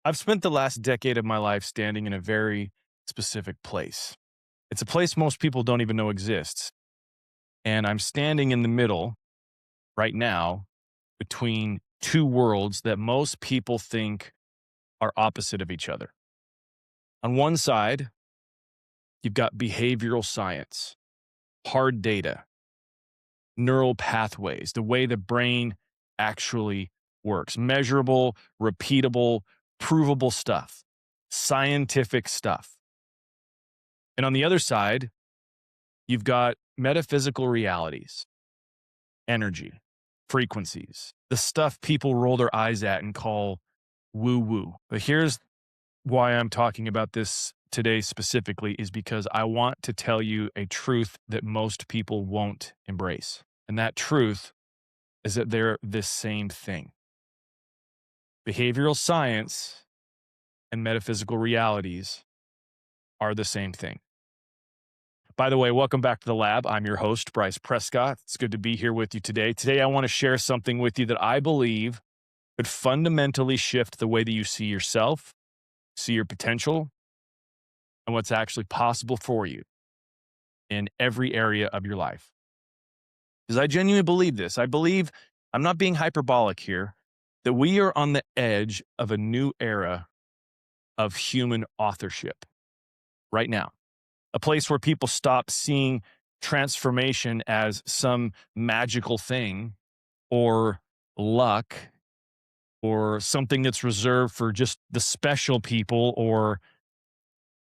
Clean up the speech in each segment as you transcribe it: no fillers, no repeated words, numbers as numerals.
I've spent the last decade of my life standing in a very specific place. It's a place most people don't even know exists. And I'm standing in the middle right now between two worlds that most people think are opposite of each other. On one side, you've got behavioral science, hard data, neural pathways, the way the brain actually works, measurable, repeatable, provable stuff, scientific stuff. And on the other side, you've got metaphysical realities, energy, frequencies, the stuff people roll their eyes at and call woo woo. But here's why I'm talking about this today specifically is because I want to tell you a truth that most people won't embrace. And that truth is that they're the same thing. Behavioral science and metaphysical realities are the same thing. By the way, welcome back to the lab. I'm your host, Bryce Prescott. It's good to be here with you today. Today, I want to share something with you that I believe could fundamentally shift the way that you see yourself, see your potential, and what's actually possible for you in every area of your life. Because I genuinely believe this. I believe, I'm not being hyperbolic here, that we are on the edge of a new era of human authorship right now. A place where people stop seeing transformation as some magical thing or luck or something that's reserved for just the special people or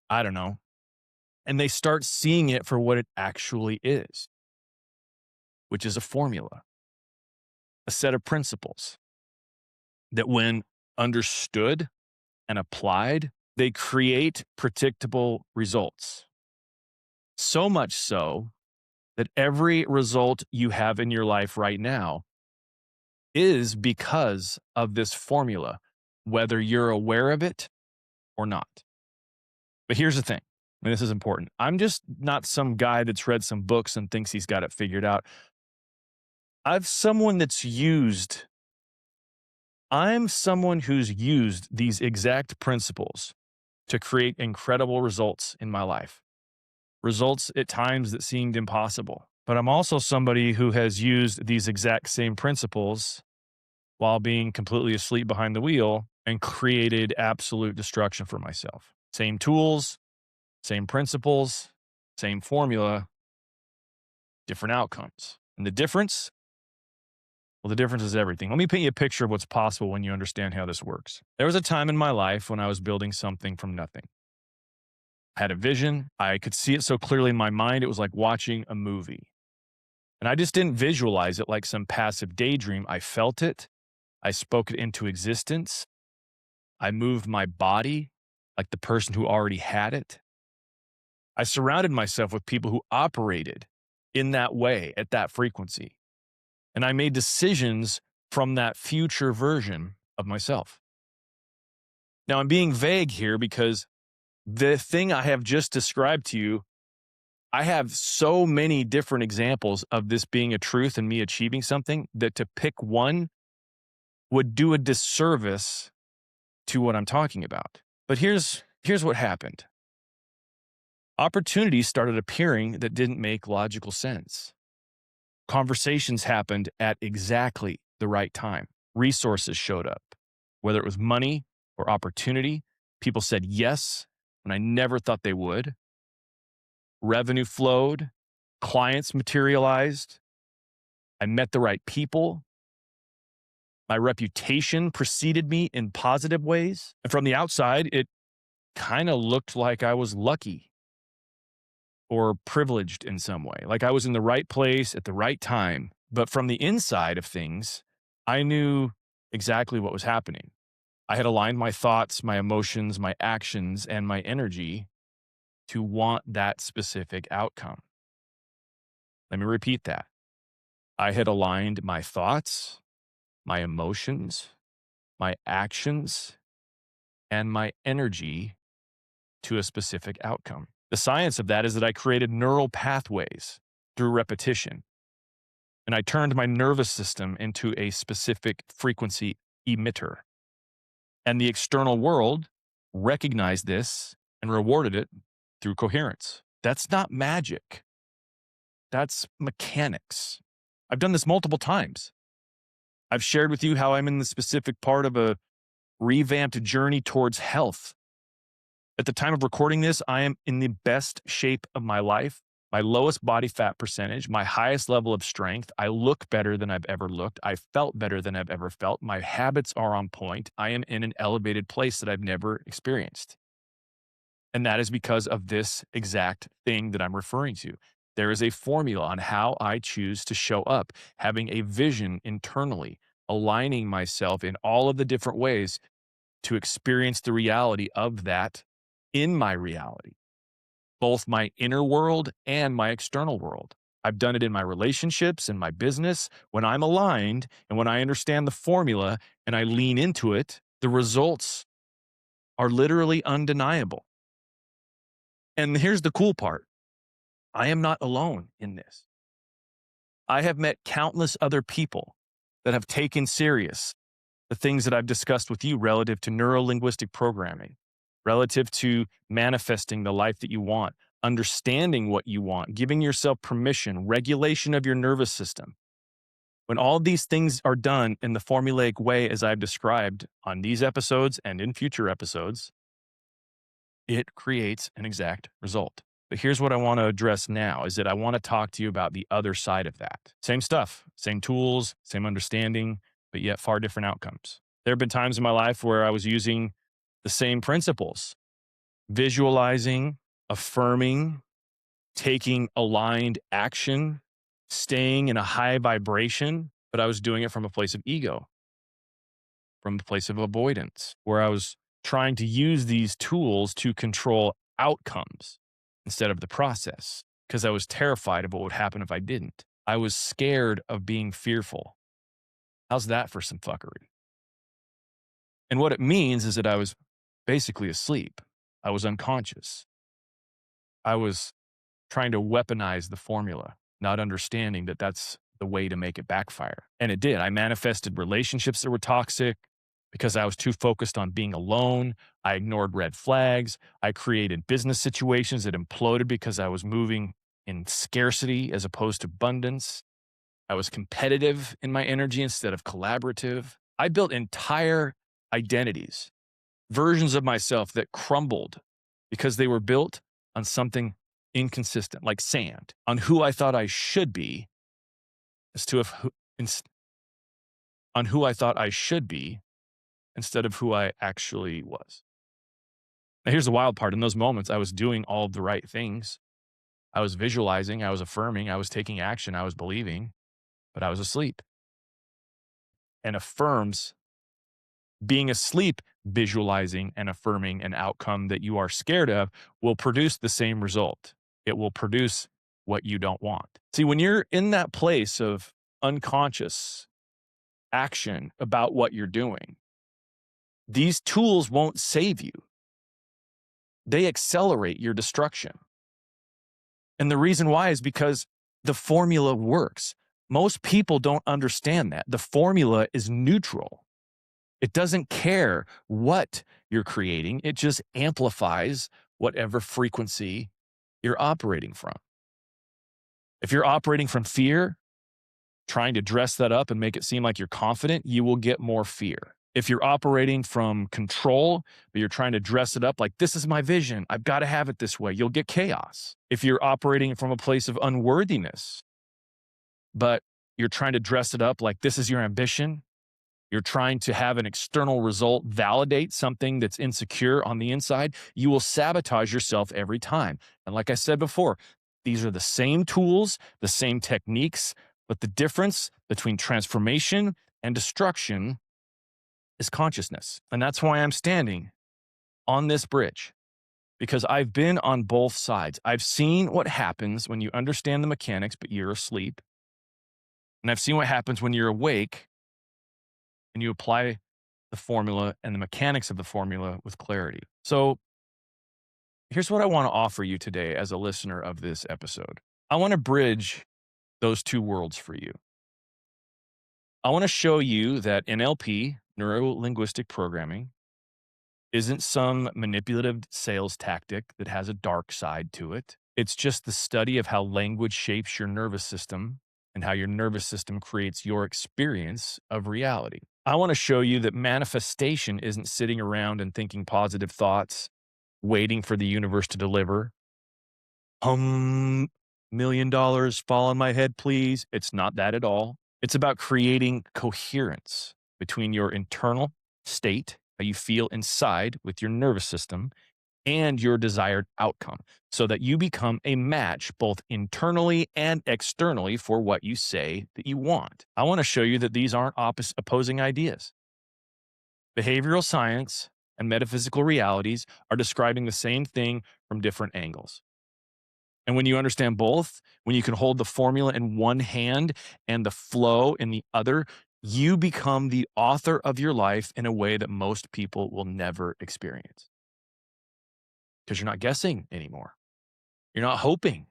I don't know. And they start seeing it for what it actually is, which is a formula, a set of principles that when understood and applied, they create predictable results. So much so that every result you have in your life right now is because of this formula, whether you're aware of it or not. But here's the thing, and this is important. I'm just not some guy that's read some books and thinks he's got it figured out. I'm someone who's used these exact principles to create incredible results in my life. Results at times that seemed impossible. But I'm also somebody who has used these exact same principles while being completely asleep behind the wheel and created absolute destruction for myself. Same tools, same principles, same formula, different outcomes. And the difference? Well, the difference is everything. Let me paint you a picture of what's possible when you understand how this works. There was a time in my life when I was building something from nothing. I had a vision. I could see it so clearly in my mind. It was like watching a movie. And I just didn't visualize it like some passive daydream. I felt it. I spoke it into existence. I moved my body like the person who already had it. I surrounded myself with people who operated in that way at that frequency. And I made decisions from that future version of myself. Now, I'm being vague here because the thing I have just described to you, I have so many different examples of this being a truth and me achieving something that to pick one would do a disservice to what I'm talking about. But here's what happened. Opportunities started appearing that didn't make logical sense. Conversations happened at exactly the right time. Resources showed up, whether it was money or opportunity. People said yes when I never thought they would. Revenue flowed, clients materialized. I met the right people. My reputation preceded me in positive ways. And from the outside, it kind of looked like I was lucky or privileged in some way, like I was in the right place at the right time. But from the inside of things, I knew exactly what was happening. I had aligned my thoughts, my emotions, my actions, and my energy to want that specific outcome. Let me repeat that. I had aligned my thoughts, my emotions, my actions, and my energy to a specific outcome. The science of that is that I created neural pathways through repetition. And I turned my nervous system into a specific frequency emitter. And the external world recognized this and rewarded it through coherence. That's not magic. That's mechanics. I've done this multiple times. I've shared with you how I'm in the specific part of a revamped journey towards health. At the time of recording this, I am in the best shape of my life, my lowest body fat percentage, my highest level of strength. I look better than I've ever looked. I felt better than I've ever felt. My habits are on point. I am in an elevated place that I've never experienced. And that is because of this exact thing that I'm referring to. There is a formula on how I choose to show up, having a vision internally, aligning myself in all of the different ways to experience the reality of that in my reality, both my inner world and my external world. I've done it in my relationships and my business. When I'm aligned and when I understand the formula and I lean into it, the results are literally undeniable. And here's the cool part. I am not alone in this. I have met countless other people that have taken serious the things that I've discussed with you relative to neuro-linguistic programming, relative to manifesting the life that you want, understanding what you want, giving yourself permission, regulation of your nervous system. When all these things are done in the formulaic way, as I've described on these episodes and in future episodes, it creates an exact result. But here's what I want to address now is that I want to talk to you about the other side of that. Same stuff, same tools, same understanding, but yet far different outcomes. There have been times in my life where I was using the same principles, visualizing, affirming, taking aligned action, staying in a high vibration, but I was doing it from a place of ego, from a place of avoidance, where I was trying to use these tools to control outcomes instead of the process because I was terrified of what would happen if I didn't. I was scared of being fearful. How's that for some fuckery? And what it means is that I was basically asleep. I was unconscious. I was trying to weaponize the formula, not understanding that that's the way to make it backfire. And it did. I manifested relationships that were toxic because I was too focused on being alone. I ignored red flags. I created business situations that imploded because I was moving in scarcity as opposed to abundance. I was competitive in my energy instead of collaborative. I built entire identities, versions of myself that crumbled because they were built on something inconsistent, like sand, on who I thought I should be, on who I thought I should be instead of who I actually was. Now, here's the wild part. In those moments, I was doing all of the right things. I was visualizing, I was affirming, I was taking action, I was believing, but I was asleep. And affirms being asleep, visualizing and affirming an outcome that you are scared of will produce the same result. It will produce what you don't want. See, when you're in that place of unconscious action about what you're doing, these tools won't save you. They accelerate your destruction. And the reason why is because the formula works. Most people don't understand that. The formula is neutral. It doesn't care what you're creating. It just amplifies whatever frequency you're operating from. If you're operating from fear, trying to dress that up and make it seem like you're confident, you will get more fear. If you're operating from control, but you're trying to dress it up like, this is my vision, I've got to have it this way, you'll get chaos. If you're operating from a place of unworthiness, but you're trying to dress it up like this is your ambition, you're trying to have an external result validate something that's insecure on the inside, you will sabotage yourself every time. And like I said before, these are the same tools, the same techniques, but the difference between transformation and destruction is consciousness. And that's why I'm standing on this bridge, because I've been on both sides. I've seen what happens when you understand the mechanics, but you're asleep. And I've seen what happens when you're awake and you apply the formula and the mechanics of the formula with clarity. So here's what I want to offer you today as a listener of this episode. I want to bridge those two worlds for you. I want to show you that NLP, neuro-linguistic programming, isn't some manipulative sales tactic that has a dark side to it. It's just the study of how language shapes your nervous system and how your nervous system creates your experience of reality. I want to show you that manifestation isn't sitting around and thinking positive thoughts, waiting for the universe to deliver. $1 million fall on my head, please. It's not that at all. It's about creating coherence between your internal state, how you feel inside with your nervous system, and your desired outcome so that you become a match both internally and externally for what you say that you want. I want to show you that these aren't opposing ideas. Behavioral science and metaphysical realities are describing the same thing from different angles. And when you understand both, when you can hold the formula in one hand and the flow in the other, you become the author of your life in a way that most people will never experience. Because you're not guessing anymore. You're not hoping.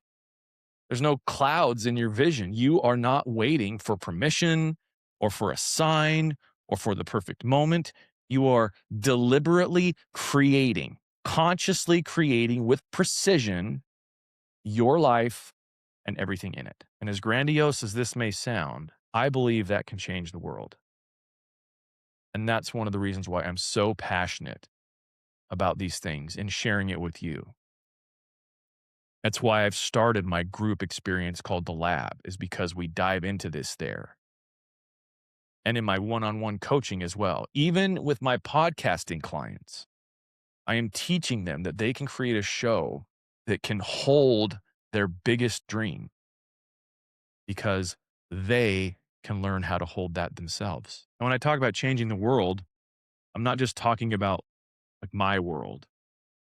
There's no clouds in your vision. You are not waiting for permission or for a sign or for the perfect moment. You are deliberately creating, consciously creating with precision your life and everything in it. And as grandiose as this may sound, I believe that can change the world. And that's one of the reasons why I'm so passionate about these things and sharing it with you. That's why I've started my group experience called The Lab, is because we dive into this there. And in my one-on-one coaching as well. Even with my podcasting clients, I am teaching them that they can create a show that can hold their biggest dream because they can learn how to hold that themselves. And when I talk about changing the world, I'm not just talking about like my world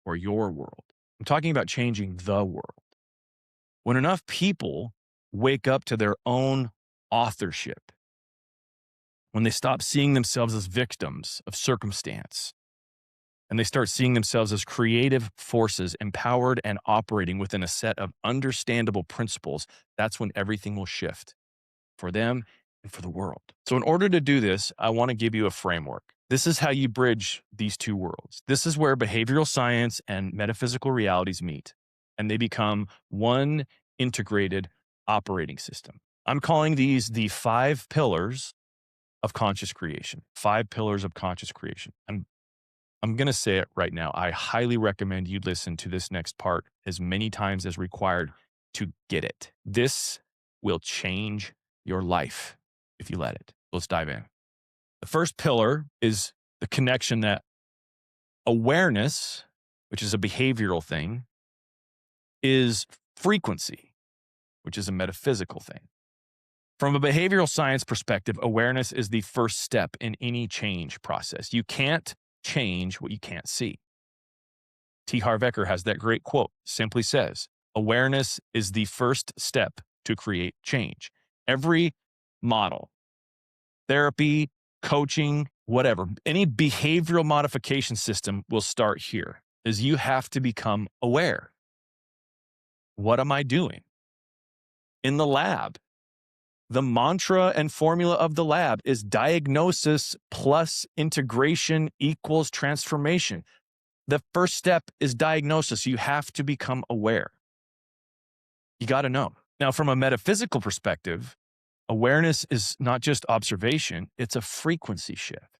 or your world. I'm talking about changing the world. When enough people wake up to their own authorship, when they stop seeing themselves as victims of circumstance, and they start seeing themselves as creative forces, empowered and operating within a set of understandable principles, that's when everything will shift for them and for the world. So in order to do this, I want to give you a framework. This is how you bridge these two worlds. This is where behavioral science and metaphysical realities meet, and they become one integrated operating system. I'm calling these the 5 pillars of conscious creation. 5 pillars of conscious creation. I'm going to say it right now. I highly recommend you listen to this next part as many times as required to get it. This will change your life if you let it. Let's dive in. The first pillar is the connection that awareness, which is a behavioral thing, is frequency, which is a metaphysical thing. From a behavioral science perspective, awareness is the first step in any change process. You can't change what you can't see. T. Harv Eker has that great quote, simply says, awareness is the first step to create change. Every model, therapy, coaching, whatever, any behavioral modification system will start here, is you have to become aware. What am I doing? In the lab, the mantra and formula of the lab is diagnosis plus integration equals transformation. The first step is diagnosis. You have to become aware. You got to know. Now, from a metaphysical perspective, awareness is not just observation, it's a frequency shift.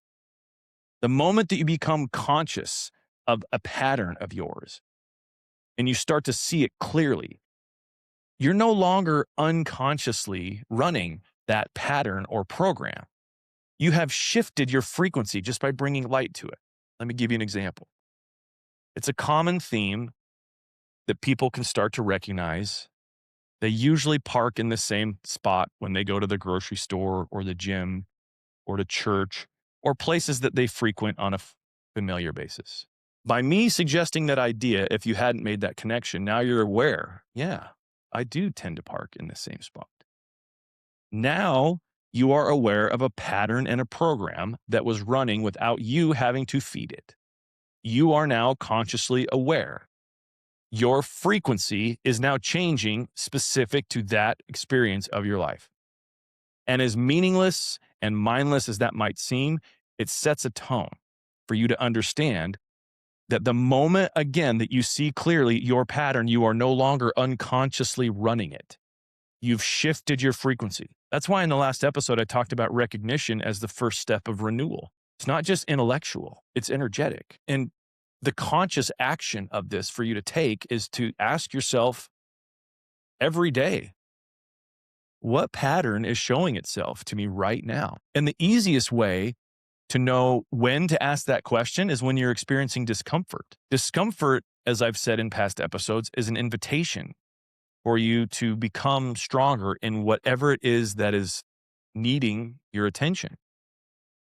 The moment that you become conscious of a pattern of yours and you start to see it clearly, you're no longer unconsciously running that pattern or program. You have shifted your frequency just by bringing light to it. Let me give you an example. It's a common theme that people can start to recognize. They usually park in the same spot when they go to the grocery store or the gym or to church or places that they frequent on a familiar basis. By me suggesting that idea, if you hadn't made that connection, now you're aware. Yeah, I do tend to park in the same spot. Now you are aware of a pattern and a program that was running without you having to feed it. You are now consciously aware. Your frequency is now changing specific to that experience of your life. And as meaningless and mindless as that might seem, it sets a tone for you to understand that the moment, again, that you see clearly your pattern, you are no longer unconsciously running it. You've shifted your frequency. That's why in the last episode, I talked about recognition as the first step of renewal. It's not just intellectual, it's energetic. And the conscious action of this for you to take is to ask yourself every day, what pattern is showing itself to me right now? And the easiest way to know when to ask that question is when you're experiencing discomfort. Discomfort, as I've said in past episodes, is an invitation for you to become stronger in whatever it is that is needing your attention.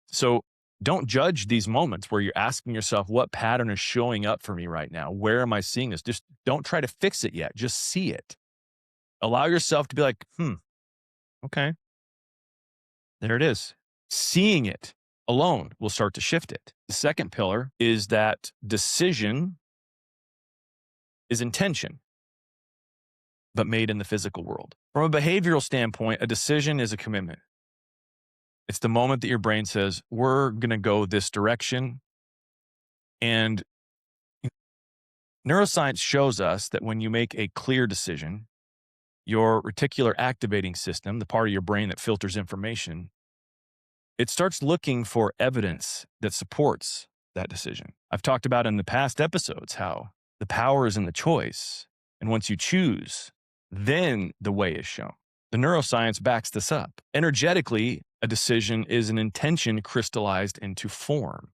So don't judge these moments where you're asking yourself, what pattern is showing up for me right now? Where am I seeing this? Just don't try to fix it yet. Just see it. Allow yourself to be like, okay, there it is. Seeing it alone will start to shift it. The second pillar is that decision is intention, but made in the physical world. From a behavioral standpoint, a decision is a commitment. It's the moment that your brain says, we're going to go this direction. And neuroscience shows us that when you make a clear decision, your reticular activating system, the part of your brain that filters information, it starts looking for evidence that supports that decision. I've talked about in the past episodes how the power is in the choice. And once you choose, then the way is shown. The neuroscience backs this up. Energetically, a decision is an intention crystallized into form.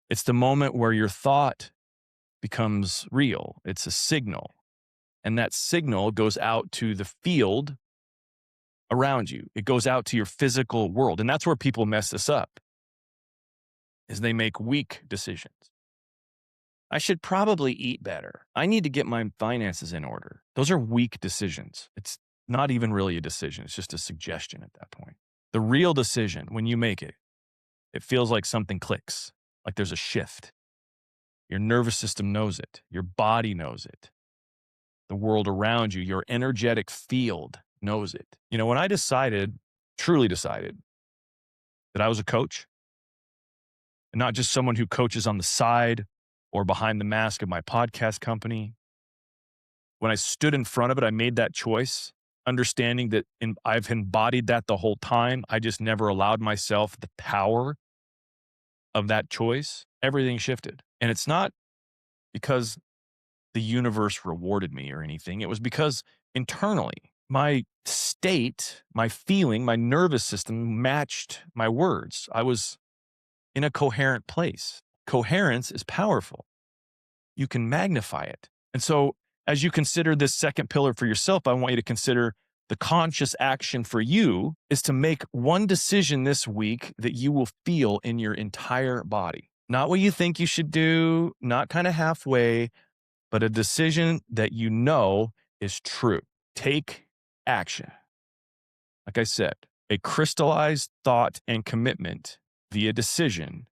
It's the moment where your thought becomes real. It's a signal. And that signal goes out to the field around you. It goes out to your physical world. And that's where people mess this up, is they make weak decisions. I should probably eat better. I need to get my finances in order. Those are weak decisions. It's not even really a decision. It's just a suggestion at that point. The real decision, when you make it, it feels like something clicks, like there's a shift. Your nervous system knows it. Your body knows it. The world around you, your energetic field knows it. You know, when I truly decided that I was a coach, and not just someone who coaches on the side or behind the mask of my podcast company, when I stood in front of it, I made that choice, understanding that I've embodied that the whole time. I just never allowed myself the power of that choice. Everything shifted. And it's not because the universe rewarded me or anything. It was because internally, my state, my feeling, my nervous system matched my words. I was in a coherent place. Coherence is powerful. You can magnify it. And so as you consider this second pillar for yourself, I want you to consider the conscious action for you is to make one decision this week that you will feel in your entire body. Not what you think you should do, not kind of halfway, but a decision that you know is true. Take action. Like I said, a crystallized thought and commitment via decision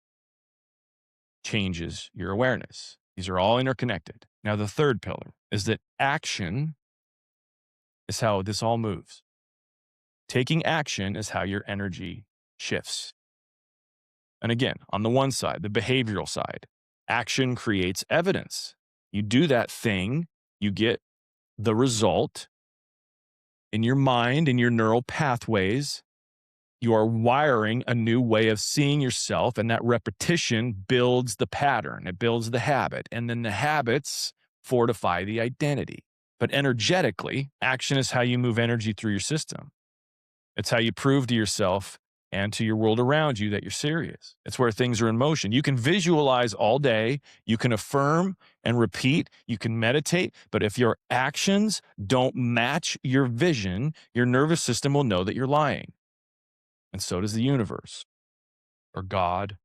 changes your awareness. These are all interconnected. Now, the third pillar is that action is how this all moves. Taking action is how your energy shifts. And again, on the one side, the behavioral side, action creates evidence. You do that thing, you get the result in your mind, in your neural pathways. You are wiring a new way of seeing yourself, and that repetition builds the pattern. It builds the habit, and then the habits fortify the identity. But energetically, action is how you move energy through your system. It's how you prove to yourself and to your world around you that you're serious. It's where things are in motion. You can visualize all day. You can affirm and repeat. You can meditate. But if your actions don't match your vision, your nervous system will know that you're lying. And so does the universe, or God,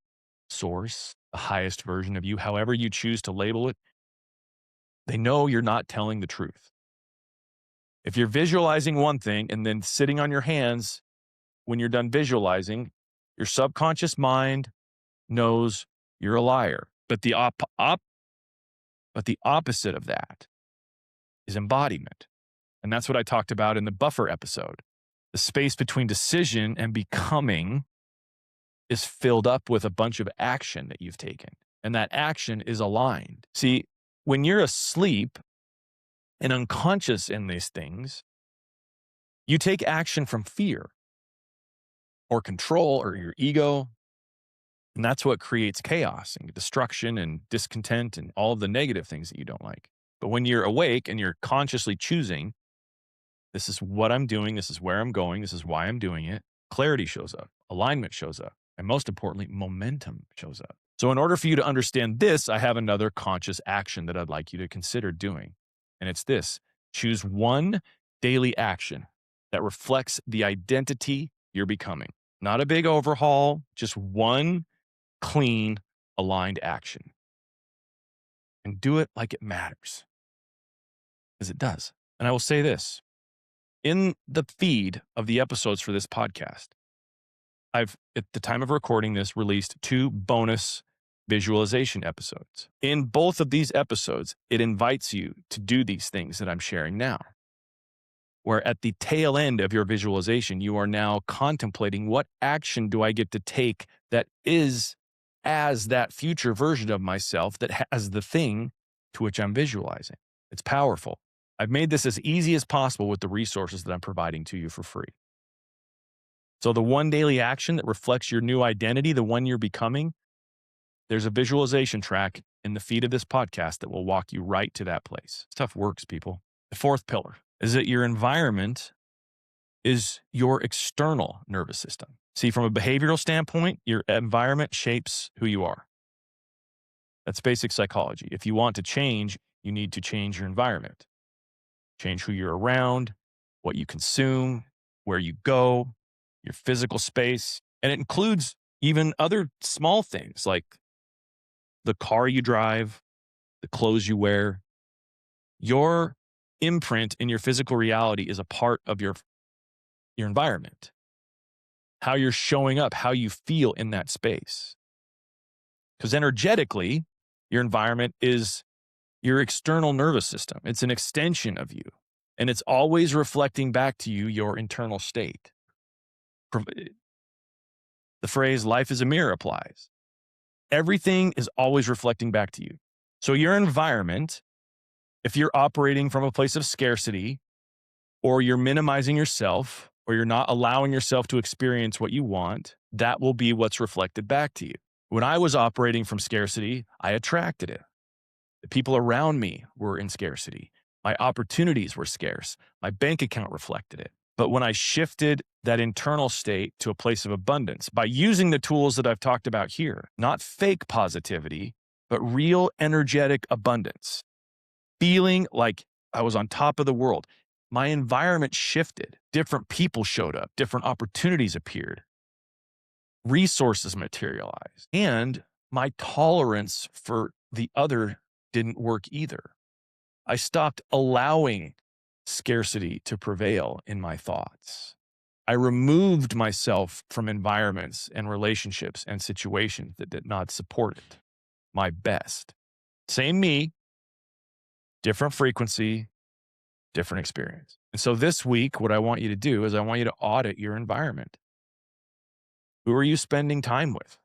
source, the highest version of you, however you choose to label it. They know you're not telling the truth. If you're visualizing one thing and then sitting on your hands when you're done visualizing, your subconscious mind knows you're a liar. But the opposite of that is embodiment. And that's what I talked about in the buffer episode. The space between decision and becoming is filled up with a bunch of action that you've taken. and that action is aligned. See, when you're asleep and unconscious in these things, you take action from fear or control or your ego. And that's what creates chaos and destruction and discontent and all of the negative things that you don't like. But when you're awake and you're consciously choosing, this is what I'm doing, this is where I'm going, this is why I'm doing it, clarity shows up, alignment shows up, and most importantly, momentum shows up. So in order for you to understand this, I have another conscious action that I'd like you to consider doing. And it's this: choose one daily action that reflects the identity you're becoming. Not a big overhaul, just one clean, aligned action. And do it like it matters, because it does. And I will say this: in the feed of the episodes for this podcast, I've, at the time of recording this, released 2 bonus visualization episodes. In both of these episodes, it invites you to do these things that I'm sharing now, where at the tail end of your visualization, you are now contemplating, what action do I get to take that is as that future version of myself that has the thing to which I'm visualizing. It's powerful. I've made this as easy as possible with the resources that I'm providing to you for free. So the one daily action that reflects your new identity, the one you're becoming, there's a visualization track in the feed of this podcast that will walk you right to that place. Stuff works, people. The 4th pillar is that your environment is your external nervous system. See, from a behavioral standpoint, your environment shapes who you are. That's basic psychology. If you want to change, you need to change your environment. Change who you're around, what you consume, where you go, your physical space. And it includes even other small things like the car you drive, the clothes you wear. Your imprint in your physical reality is a part of your environment. How you're showing up, how you feel in that space. Because energetically, your environment is your external nervous system. It's an extension of you, and it's always reflecting back to you your internal state. The phrase "life is a mirror" applies. Everything is always reflecting back to you. So your environment, if you're operating from a place of scarcity, or you're minimizing yourself, or you're not allowing yourself to experience what you want, that will be what's reflected back to you. When I was operating from scarcity, I attracted it. The people around me were in scarcity. My opportunities were scarce. My bank account reflected it. But when I shifted that internal state to a place of abundance by using the tools that I've talked about here, not fake positivity, but real energetic abundance, feeling like I was on top of the world, my environment shifted. Different people showed up. Different opportunities appeared. Resources materialized. And my tolerance for the other didn't work either. I stopped allowing scarcity to prevail in my thoughts. I removed myself from environments and relationships and situations that did not support it. My best. Same me, different frequency, different experience. And so this week, what I want you to do is I want you to audit your environment. Who are you spending time with?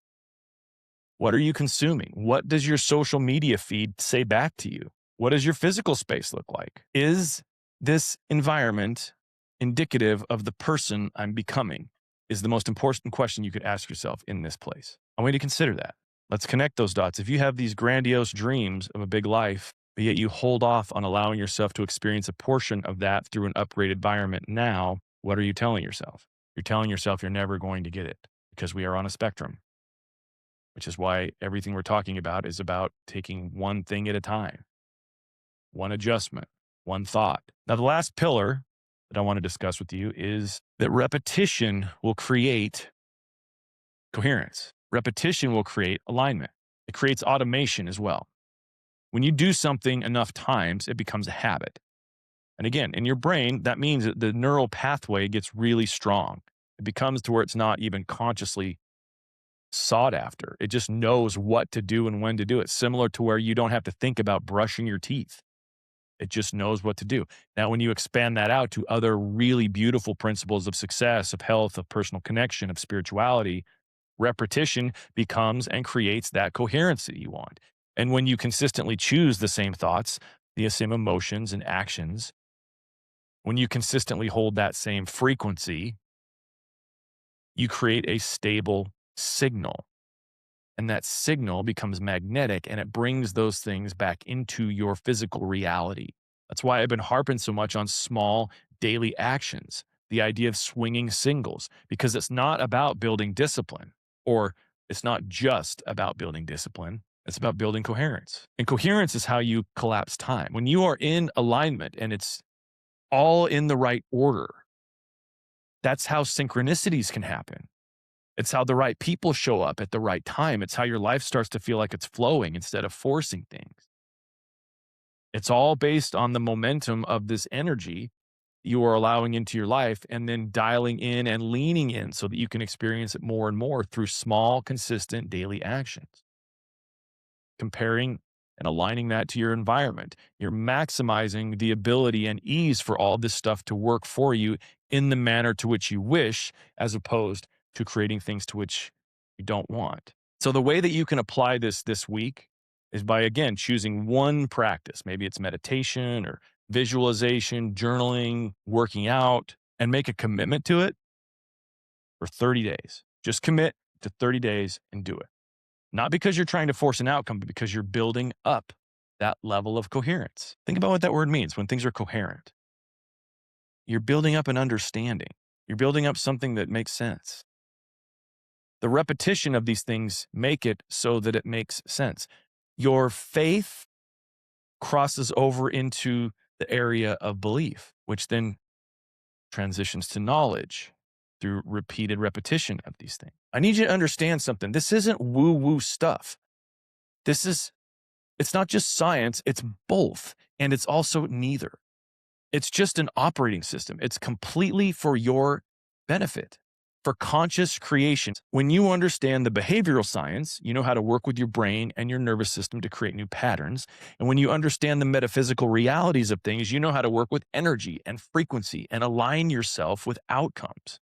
What are you consuming? What does your social media feed say back to you? What does your physical space look like? Is this environment indicative of the person I'm becoming? Is the most important question you could ask yourself in this place. I want you to consider that. Let's connect those dots. If you have these grandiose dreams of a big life, but yet you hold off on allowing yourself to experience a portion of that through an upgraded environment now, what are you telling yourself? You're telling yourself you're never going to get it, because we are on a spectrum, which is why everything we're talking about is about taking one thing at a time, one adjustment, one thought. Now, the last pillar that I want to discuss with you is that repetition will create coherence. Repetition will create alignment. It creates automation as well. When you do something enough times, it becomes a habit. And again, in your brain, that means that the neural pathway gets really strong. It becomes to where it's not even consciously sought after. It just knows what to do and when to do it. Similar to where you don't have to think about brushing your teeth. It just knows what to do. Now, when you expand that out to other really beautiful principles of success, of health, of personal connection, of spirituality, Repetition becomes and creates that coherence that you want. And when you consistently choose the same thoughts, the same emotions and actions, when you consistently hold that same frequency, you create a stable signal. And that signal becomes magnetic and it brings those things back into your physical reality. That's why I've been harping so much on small daily actions, the idea of swinging singles, because it's not about building discipline, or it's not just about building discipline. It's about building coherence. And coherence is how you collapse time. When you are in alignment and it's all in the right order, that's how synchronicities can happen. It's how the right people show up at the right time. It's how your life starts to feel like it's flowing instead of forcing things. It's all based on the momentum of this energy you are allowing into your life and then dialing in and leaning in so that you can experience it more and more through small, consistent daily actions. Comparing and aligning that to your environment, you're maximizing the ability and ease for all this stuff to work for you in the manner to which you wish, as opposed to creating things to which you don't want. So the way that you can apply this week is by, again, choosing one practice. Maybe it's meditation or visualization, journaling, working out, and make a commitment to it for 30 days. Just commit to 30 days and do it. Not because you're trying to force an outcome, but because you're building up that level of coherence. Think about what that word means when things are coherent. You're building up an understanding. You're building up something that makes sense. The repetition of these things make it so that it makes sense. Your faith crosses over into the area of belief, which then transitions to knowledge through repeated repetition of these things. I need you to understand something. This isn't woo-woo stuff. It's not just science, it's both, and it's also neither. It's just an operating system. It's completely for your benefit, for conscious creation. When you understand the behavioral science, you know how to work with your brain and your nervous system to create new patterns. And when you understand the metaphysical realities of things, you know how to work with energy and frequency and align yourself with outcomes.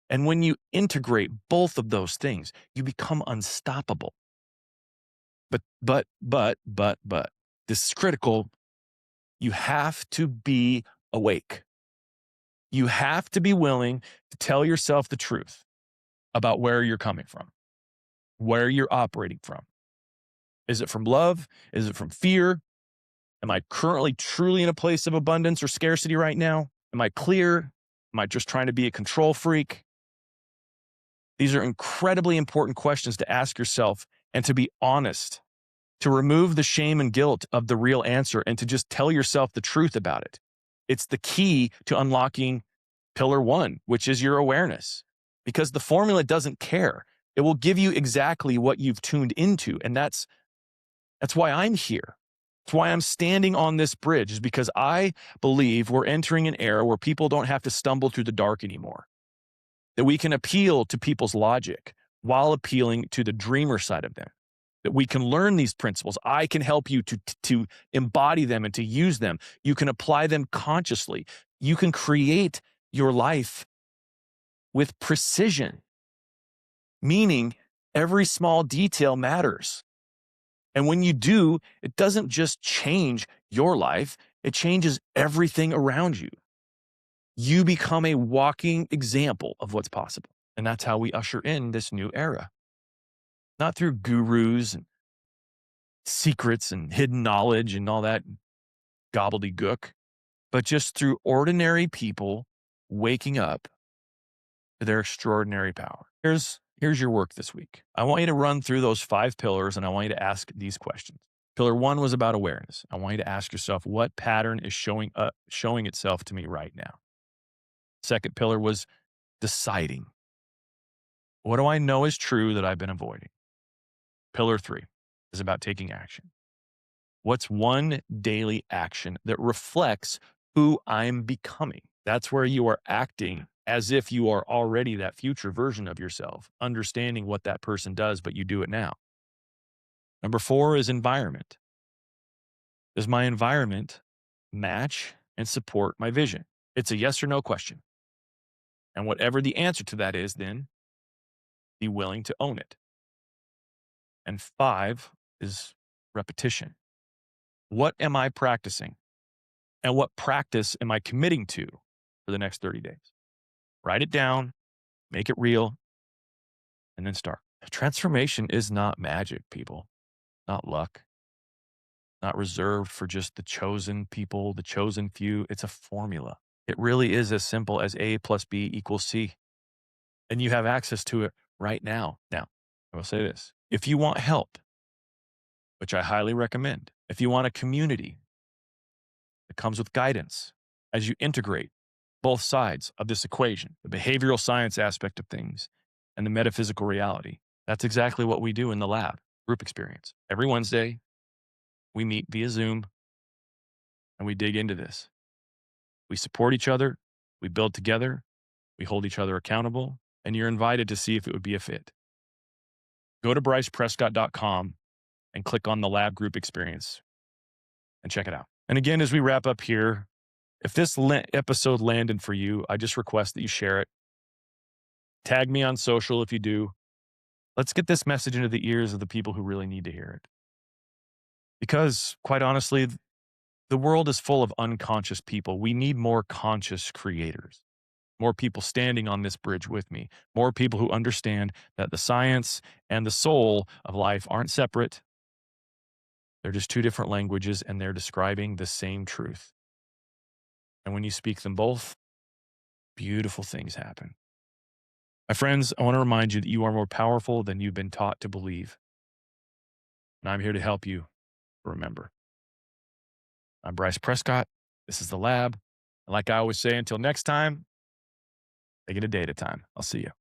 And when you integrate both of those things, you become unstoppable. But, this is critical. You have to be awake. You have to be willing to tell yourself the truth about where you're coming from, where you're operating from. Is it from love? Is it from fear? Am I currently truly in a place of abundance or scarcity right now? Am I clear? Am I just trying to be a control freak? These are incredibly important questions to ask yourself and to be honest, to remove the shame and guilt of the real answer and to just tell yourself the truth about it. It's the key to unlocking pillar one, which is your awareness, because the formula doesn't care. It will give you exactly what you've tuned into. And that's why I'm here. That's why I'm standing on this bridge, is because I believe we're entering an era where people don't have to stumble through the dark anymore, that we can appeal to people's logic while appealing to the dreamer side of them, that we can learn these principles. I can help you to embody them and to use them. You can apply them consciously. You can create your life with precision, meaning every small detail matters. And when you do, it doesn't just change your life, it changes everything around you. You become a walking example of what's possible. And that's how we usher in this new era. Not through gurus and secrets and hidden knowledge and all that gobbledygook, but just through ordinary people waking up to their extraordinary power. Here's your work this week. I want you to run through those 5 pillars and I want you to ask these questions. Pillar 1 was about awareness. I want you to ask yourself, what pattern is showing itself to me right now? Second pillar was deciding. What do I know is true that I've been avoiding? Pillar 3 is about taking action. What's one daily action that reflects who I'm becoming? That's where you are acting as if you are already that future version of yourself, understanding what that person does, but you do it now. Number 4 is environment. Does my environment match and support my vision? It's a yes or no question. And whatever the answer to that is, then Be willing to own it. And 5 is repetition. What am I practicing? And what practice am I committing to for the next 30 days? Write it down, make it real, and then start. Transformation is not magic, people, not luck, not reserved for just the chosen people, the chosen few. It's a formula. It really is as simple as A plus B equals C. And you have access to it right now. Now, I will say this, if you want help, which I highly recommend, if you want a community that comes with guidance as you integrate both sides of this equation, the behavioral science aspect of things and the metaphysical reality, that's exactly what we do in the lab, group experience. Every Wednesday, we meet via Zoom and we dig into this. We support each other, we build together, we hold each other accountable, and you're invited to see if it would be a fit. Go to bryceprescott.com and click on the lab group experience and check it out. And again, as we wrap up here, if this episode landed for you, I just request that you share it. Tag me on social if you do. Let's get this message into the ears of the people who really need to hear it. Because, quite honestly, the world is full of unconscious people. We need more conscious creators, more people standing on this bridge with me, more people who understand that the science and the soul of life aren't separate. They're just two different languages and they're describing the same truth. And when you speak them both, beautiful things happen. My friends, I want to remind you that you are more powerful than you've been taught to believe. And I'm here to help you remember. I'm Bryce Prescott. This is The Lab. And like I always say, until next time, take it a day at a time. I'll see you.